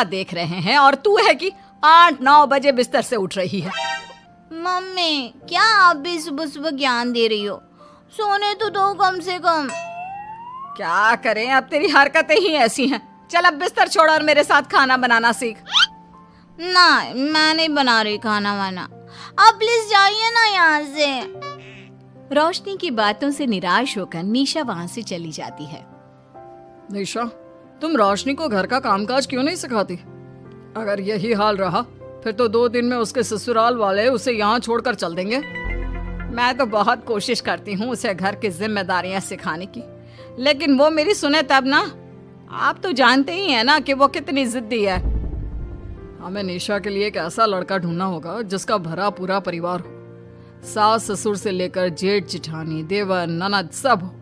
देख रहे हैं और तू है कि 8-9 बजे बिस्तर से उठ रही है। मम्मी, क्या आप भी सुबह सुबह ज्ञान दे रही हो? सोने तो दो कम से कम। क्या करें, अब तेरी हरकतें ही ऐसी हैं। चल अब बिस्तर छोड़ और मेरे साथ खाना बनाना सीख। ना, मैं नहीं बना रही खाना वाना। आप प्लीज जाइए ना यहाँ से। रोशनी की बातों से निराश होकर निशा वहाँ से चली जाती है। निशा, तुम रोशनी को घर का कामकाज क्यों नहीं सिखाती? अगर यही हाल रहा फिर तो 2 दिन में उसके ससुराल वाले उसे यहाँ छोड़कर चल देंगे। मैं तो बहुत कोशिश करती हूँ उसे घर की जिम्मेदारियां सिखाने की, लेकिन वो मेरी सुने तब ना। आप तो जानते ही हैं ना कि वो कितनी जिद्दी है। हमें निशा के लिए एक ऐसा लड़का ढूंढना होगा जिसका भरा पूरा परिवार हो, सास ससुर से लेकर जेठ जेठानी देवर ननद सब हो।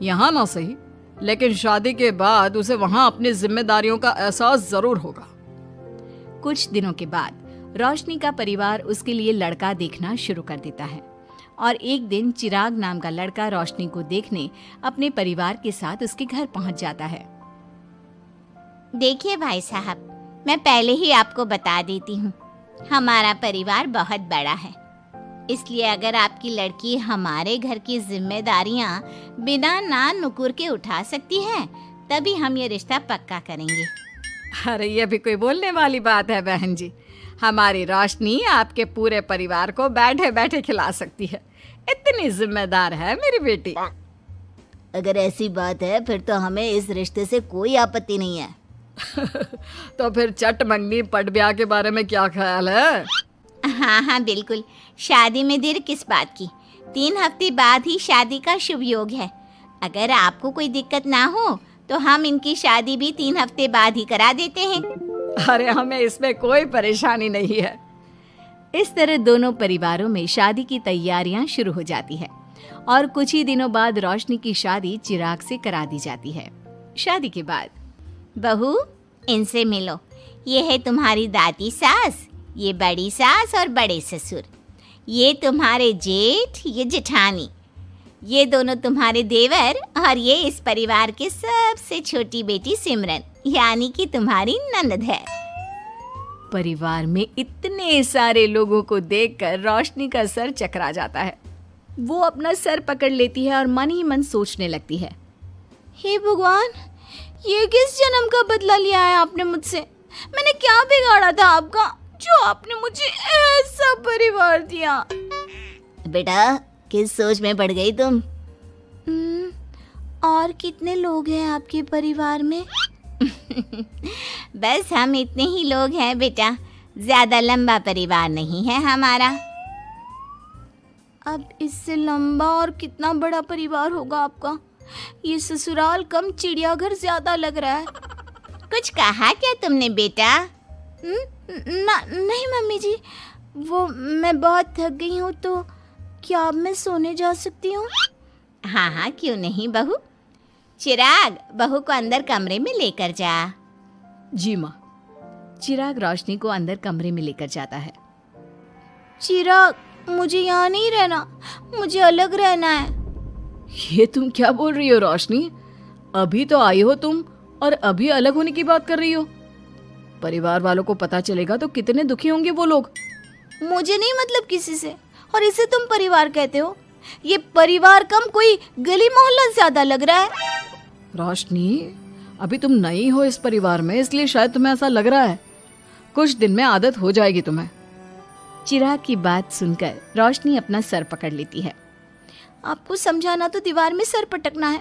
यहाँ ना सही, लेकिन शादी के बाद उसे वहाँ अपनी जिम्मेदारियों का एहसास जरूर होगा। कुछ दिनों के बाद रोशनी का परिवार उसके लिए लड़का देखना शुरू कर देता है और एक दिन चिराग नाम का लड़का रोशनी को देखने अपने परिवार के साथ उसके घर पहुंच जाता है। देखिए भाई साहब, मैं पहले ही आपको बता देती हूँ, हमारा परिवार बहुत बड़ा है, इसलिए अगर आपकी लड़की हमारे घर की जिम्मेदारियाँ बिना ना नुकुर के उठा सकती है तभी हम ये रिश्ता पक्का करेंगे। अरे ये भी कोई बोलने वाली बात है बहन जी। हमारी रोशनी आपके पूरे परिवार को बैठे बैठे खिला सकती है, इतनी जिम्मेदार है मेरी बेटी। अगर ऐसी बात है फिर तो हमें इस रिश्ते से कोई आपत्ति नहीं है। तो फिर चट मंगनी पट ब्याह के बारे में क्या ख्याल है? हाँ हाँ बिल्कुल, शादी में देर किस बात की, 3 हफ्ते बाद ही शादी का शुभ योग है। अगर आपको कोई दिक्कत ना हो तो हम इनकी शादी भी 3 हफ्ते बाद ही करा देते हैं। अरे हमें इसमें कोई परेशानी नहीं है। इस तरह दोनों परिवारों में शादी की तैयारियां शुरू हो जाती है और कुछ ही दिनों बाद रोशनी की शादी चिराग से करा दी जाती है। शादी के बाद बहू, इनसे मिलो, ये है तुम्हारी दादी सास, ये बड़ी सास और बड़े ससुर, ये तुम्हारे जेठ, ये जेठानी, ये दोनों तुम्हारे देवर और ये इस परिवार की सबसे छोटी बेटी सिमरन, यानी कि तुम्हारी ननद है। परिवार में इतने सारे लोगों को देखकर रोशनी का सर चकरा जाता है। वो अपना सर पकड़ लेती है और मन ही मन सोचने लगती है, हे भगवान, ये किस जन्म का बदला लिया है आपने मुझसे? मैंने क्या बिगाड़ा था आपका जो आपने मुझे ऐसा परिवार दिया? बेटा, किस सोच में पड़ गई तुम? और कितने लोग हैं आपके परिवार में? बस हम इतने ही लोग हैं बेटा, ज्यादा लंबा परिवार नहीं है हमारा। अब इससे लंबा और कितना बड़ा परिवार होगा आपका? ये ससुराल कम चिड़ियाघर ज्यादा लग रहा है। कुछ कहा क्या तुमने बेटा? नहीं मम्मी जी, वो मैं बहुत थक गई हूँ, तो क्या अब मैं सोने जा सकती हूँ? हाँ हाँ, क्यों नहीं बहू। चिराग, बहू को अंदर कमरे में लेकर जा। जी माँ। चिराग रोशनी को अंदर कमरे में लेकर जाता है। चिराग, मुझे यहाँ नहीं रहना, मुझे अलग रहना है। ये तुम क्या बोल रही हो रोशनी? अभी तो आई हो तुम और अभी अलग होने की बात कर रही हो। परिवार वालों को पता चलेगा तो कितने दुखी होंगे वो लोग। मुझे नहीं मतलब किसी से, और इसे तुम परिवार कहते हो? ये परिवार कम कोई गली मोहल्ला ज्यादा लग रहा है। रोशनी, अभी तुम नई हो इस परिवार में, इसलिए शायद तुम्हें ऐसा लग रहा है। कुछ दिन में आदत हो जाएगी तुम्हें। चिराग की बात सुनकर रोशनी अपना सर पकड़ लेती है। आपको समझाना तो दीवार में सर पटकना है।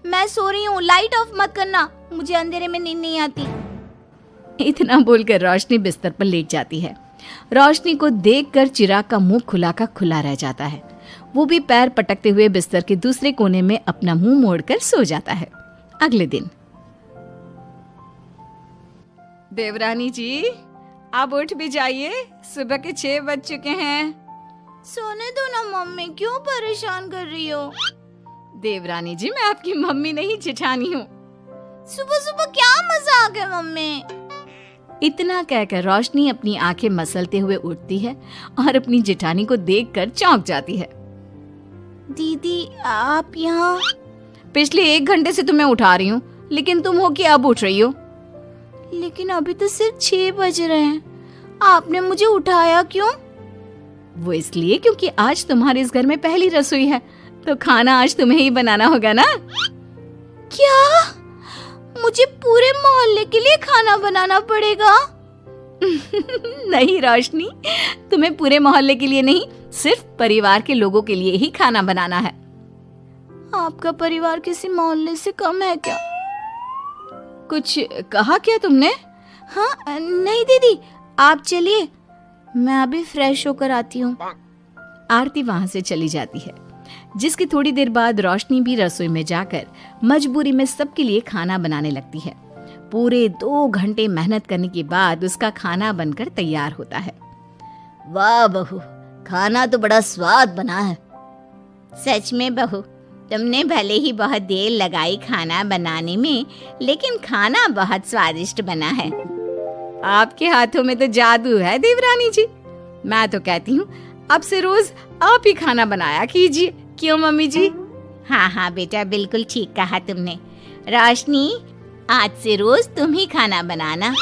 मैं सो रही हूँ, लाइट ऑफ मत करना, मुझे अंधेरे में नींद नहीं आती। इतना बोलकर रोशनी बिस्तर पर लेट जाती है। रोशनी को देखकर चिराग का मुंह खुला का खुला रह जाता है। वो भी पैर पटकते हुए बिस्तर के दूसरे कोने में अपना मुंह मोड़कर सो जाता है। अगले दिन, देवरानी जी, आप उठ भी जाइए, सुबह के 6 बज चुके हैं। सोने दो ना मम्मी, क्यों परेशान कर रही हो? देवरानी जी, मैं आपकी मम्मी नहीं जेठानी हूँ। सुबह सुबह क्या मजाक है मम्मी? इतना कहकर रोशनी अपनी आंखें मसलते हुए उठती है और अपनी जेठानी को देखकर चौंक जाती है। दीदी, आप यहाँ? पिछले 1 घंटे से तुम्हें उठा रही हूँ, लेकिन तुम हो कि अब उठ रही हो। लेकिन अभी तो सिर्फ 6 बज रहे हैं, आपने मुझे उठाया क्यों? वो इसलिए क्योंकि आज तुम्हारे इस घर में पहली रसोई है, तो खाना आज तुम्हें ही बनाना होगा ना। क्या? मुझे पूरे मोहल्ले के लिए खाना बनाना पड़ेगा? नहीं रोशनी, तुम्हें पूरे मोहल्ले के लिए नहीं, सिर्फ परिवार के लोगों के लिए ही खाना बनाना है। आपका परिवार किसी मोहल्ले से कम है क्या? कुछ कहा क्या तुमने? हाँ नहीं दीदी, आप चलिए, मैं अभी फ्रेश होकर आती हूँ। आरती वहां से चली जाती है, जिसकी थोड़ी देर बाद रोशनी भी रसोई में जाकर मजबूरी में सबके लिए खाना बनाने लगती है। पूरे 2 घंटे मेहनत करने के बाद उसका खाना बनकर तैयार होता है। वाह बहू, खाना तो बड़ा स्वाद बना है। सच में बहू, तुमने भले ही बहुत देर लगाई खाना बनाने में, लेकिन खाना बहुत स्वादिष्ट बना है। आपके हाथों में तो जादू है देवरानी जी। मैं तो कहती हूँ अब से रोज आप ही खाना बनाया कीजिए, क्यों मम्मी जी? हाँ हाँ बेटा, बिल्कुल ठीक कहा तुमने। रोशनी, आज से रोज तुम ही खाना बनाना।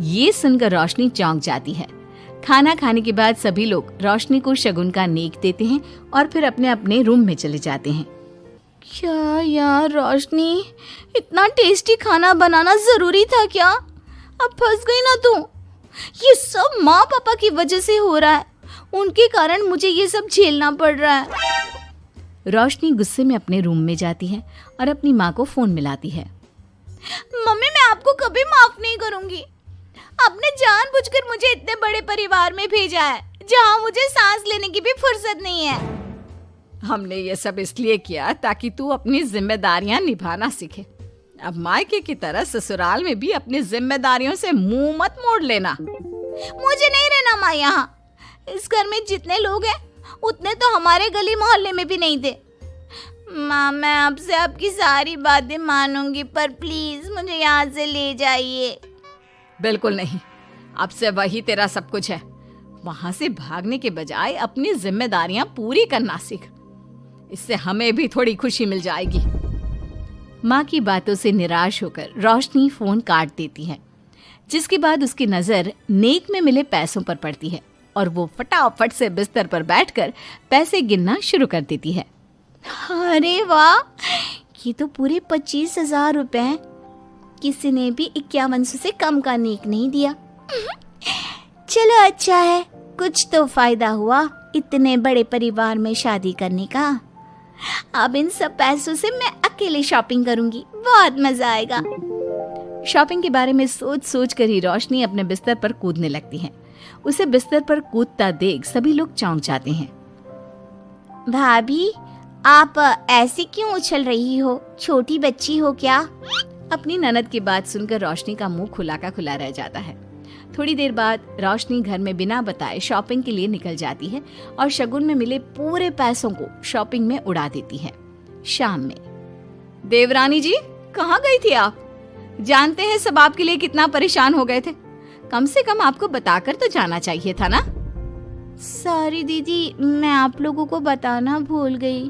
ये सुनकर रोशनी चौंक जाती है। खाना खाने के बाद सभी लोग रोशनी को शगुन का नेक देते हैं और फिर अपने अपने रूम में चले जाते हैं। क्या यार रोशनी, इतना टेस्टी खाना बनाना जरूरी था क्या? अब फंस गई ना तू। ये सब माँ पापा की वजह से हो रहा है, उनके कारण मुझे ये सब झेलना पड़ रहा है। रोशनी गुस्से में अपने रूम में जाती है और अपनी माँ को फोन मिलाती है। मम्मी, मैं आपको कभी माफ नहीं करूंगी। आपने जानबूझकर मुझे इतने बड़े परिवार में भेजा है, जहाँ मुझे सांस लेने की भी फुर्सत नहीं है। हमने ये सब इसलिए किया ताकि तू अपनी जिम्मेदारियां निभाना सीखे। अब मायके की तरह ससुराल में भी अपनी जिम्मेदारियों से मुंह मत मोड़ लेना। मुझे नहीं रहना माँ यहाँ। इस घर में जितने लोग हैं उतने तो हमारे गली मोहल्ले में भी नहीं थे। माँ, मैं आपसे आपकी सारी बातें मानूंगी, पर प्लीज मुझे यहाँ से ले जाइए। बिल्कुल नहीं, अब से वही तेरा सब कुछ है। वहां से भागने के बजाय अपनी जिम्मेदारियां पूरी करना सीख, इससे हमें भी थोड़ी खुशी मिल जाएगी। माँ की बातों से निराश होकर रोशनी फोन काट देती है, जिसके बाद उसकी नजर नेक में मिले पैसों पर पड़ती है और वो फटाफट से बिस्तर पर बैठकर पैसे गिनना शुरू कर देती है। अरे वाह, ये तो पूरे 25,000 रुपए हैं। किसी ने भी 5100 से कम का नेक नहीं दिया। चलो अच्छा है, कुछ तो फायदा हुआ इतने बड़े परिवार में शादी करने का। अब इन सब पैसों से मैं अकेले शॉपिंग करूंगी, बहुत मजा आएगा। शॉपिंग के बारे में सोच सोच कर ही रोशनी अपने बिस्तर पर कूदने लगती है। उसे बिस्तर पर कूदता देख सभी लोग चौंक जाते हैं। भाभी, आप ऐसे क्यों उछल रही हो? छोटी बच्ची हो क्या? अपनी ननद की बात सुनकर रोशनी का मुंह खुला का खुला रह जाता है। थोड़ी देर बाद रोशनी घर में बिना बताए शॉपिंग के लिए निकल जाती है और शगुन में मिले पूरे पैसों को शॉपिंग में उड़ा देती है। शाम में, देवरानी जी कहाँ गई थी आप? जानते हैं सब आपके लिए कितना परेशान हो गए थे, कम से कम आपको बताकर तो जाना चाहिए था ना। सॉरी दीदी, मैं आप लोगों को बताना भूल गई।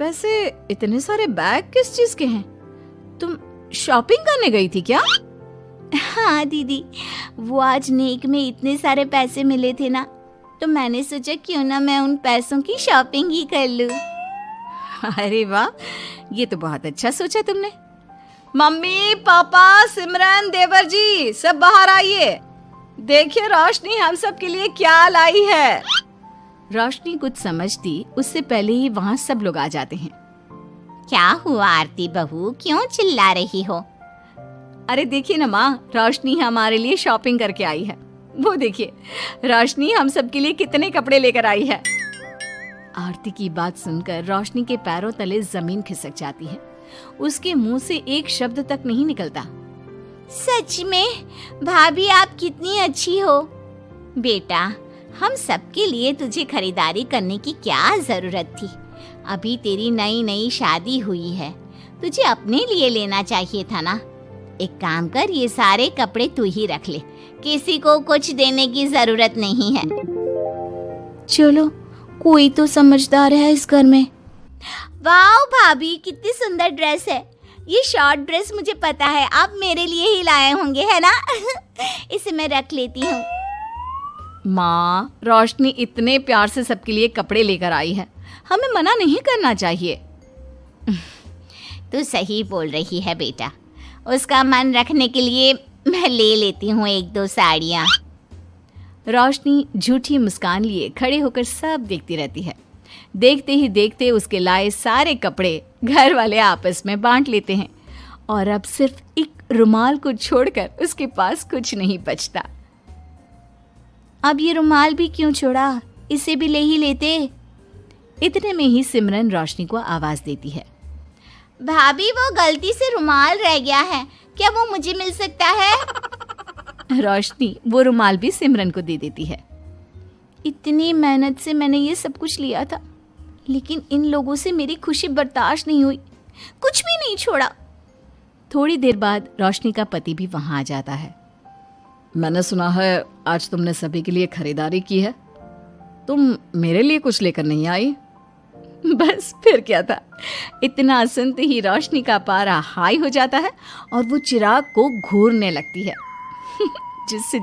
वैसे इतने सारे बैग किस चीज के हैं? तुम शॉपिंग करने गई थी क्या? हाँ दीदी, वो आज नेक में इतने सारे पैसे मिले थे ना, तो मैंने सोचा क्यों ना मैं उन पैसों की शॉपिंग ही कर लूं। अरे वाह, ये तो बहुत अच्छा सोचा तुमने। मम्मी, पापा, सिमरन, देवर जी, सब बाहर आइए। देखिए रोशनी हम सब के लिए क्या लाई है। रोशनी कुछ समझती उससे पहले ही वहाँ सब लोग आ जाते हैं। क्या हुआ आरती बहू, क्यों चिल्ला रही हो? अरे देखिए ना माँ, रोशनी हमारे लिए शॉपिंग करके आई है। वो देखिए, रोशनी हम सब के लिए कितने कपड़े लेकर आई है। आरती की बात सुनकर रोशनी के पैरों तले जमीन खिसक जाती है। उसके मुंह से एक शब्द तक नहीं निकलता। सच में भाभी, आप कितनी अच्छी हो। बेटा, हम सबके लिए तुझे खरीदारी करने की क्या जरूरत थी? अभी तेरी नई नई शादी हुई है, तुझे अपने लिए लेना चाहिए था ना। एक काम कर, ये सारे कपड़े तू ही रख ले, किसी को कुछ देने की जरूरत नहीं है। चलो, कोई तो समझदार है इस घर में। वाह भाभी, कितनी सुंदर ड्रेस है। ये शॉर्ट ड्रेस मुझे पता है, आप मेरे लिए ही लाए होंगे, है ना? इसे मैं रख लेती हूँ। माँ, रोशनी इतने प्यार से सबके लिए कपड़े लेकर आई है, हमें मना नहीं करना चाहिए। तू सही बोल रही है बेटा, उसका मन रखने के लिए मैं ले लेती हूँ 1-2 साड़ियाँ। रोशनी झूठी मुस्कान लिए खड़े होकर सब देखती रहती है। देखते ही देखते उसके लाए सारे कपड़े घर वाले आपस में बांट लेते हैं और अब सिर्फ एक रुमाल को छोड़कर उसके पास कुछ नहीं बचता। अब ये रुमाल भी क्यों छोड़ा, इसे भी ले ही लेते। इतने में ही सिमरन रोशनी को आवाज देती है। भाभी, वो गलती से रुमाल रह गया है, क्या वो मुझे मिल सकता है? रोशनी वो रुमाल भी सिमरन को दे देती है। इतनी मेहनत से मैंने ये सब कुछ लिया था, लेकिन इन लोगों से मेरी खुशी बर्दाश्त नहीं हुई, कुछ भी नहीं छोड़ा। थोड़ी देर बाद रोशनी का पति भी वहां आ जाता है। मैंने सुना है आज तुमने सभी के लिए खरीदारी की है। तुम मेरे लिए कुछ लेकर नहीं आई? बस फिर क्या था, इतना सुनते ही रोशनी का पारा हाई हो जाता है और वो चिराग को घूरने लगती है जिससे